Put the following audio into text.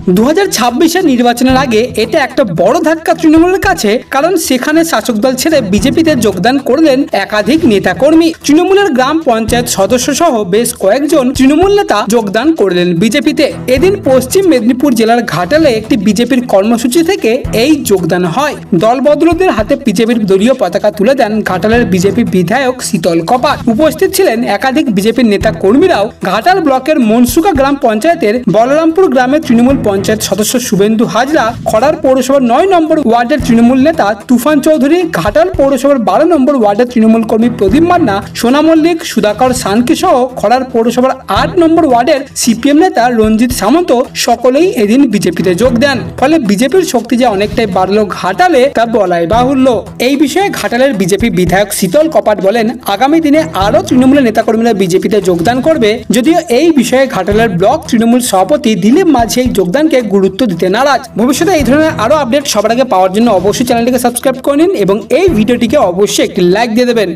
2026-এর নির্বাচনের আগে এটা একটা বড় ধাক্কা তৃণমূলের কাছে, কারণ সেখানে শাসক দল ছেড়ে বিজেপিতে যোগদান করলেন একাধিক নেতাকর্মী। তৃণমূলের গ্রাম পঞ্চায়েত সদস্য সহ বেশ কয়েকজন তৃণমূল নেতা যোগদান করলেন বিজেপিতে। এদিন পশ্চিম মেদিনীপুর জেলার ঘাটালে একটি বিজেপির কর্মসূচি থেকে এই যোগদান হয়। দলবদলুদের হাতে বিজেপির দলীয় পতাকা তুলে দেন ঘাটালের বিজেপি বিধায়ক শীতল কপাট। উপস্থিত ছিলেন একাধিক বিজেপির নেতা কর্মীরাও। ঘাটাল ব্লকের মনসুকা গ্রাম পঞ্চায়েতের বলরামপুর গ্রামের তৃণমূল পঞ্চায়েত সদস্য শুভেন্দু হাজরা, খড়ার পৌরসভার 9 নম্বর ওয়ার্ডের তৃণমূল নেতা তুফান চৌধুরী, ঘাটাল পৌরসভার 12 নম্বর ওয়ার্ডের তৃণমূল কর্মী প্রদীপ মান্না, সোনা মল্লিক, সুধাকর সানকি সহ খড়ার পৌরসভার 8 নম্বর ওয়ার্ডের সিপিএম নেতা রঞ্জিত সামন্ত সকলেই এদিন বিজেপিতে যোগ দেন। ফলে বিজেপির শক্তি যে অনেকটাই বাড়লো ঘাটালে তা বলাই বাহুল্য। এই বিষয়ে ঘাটালের বিজেপি বিধায়ক শীতল কপাট বলেন, আগামী দিনে আরো তৃণমূলের নেতাকর্মীরা বিজেপিতে যোগদান করবে। যদিও এই বিষয়ে ঘাটালের ব্লক তৃণমূল সভাপতি দিলীপ মাঝি এই যোগদানকে গুরুত্ব দিতে নারাজ। ভবিষ্যতে এই ধরনের আরো আপডেট সবার আগে পাওয়ার জন্য অবশ্যই চ্যানেলটিকে সাবস্ক্রাইব করে নিন এবং এই ভিডিওটিকে অবশ্যই একটি লাইক দিয়ে দেবেন।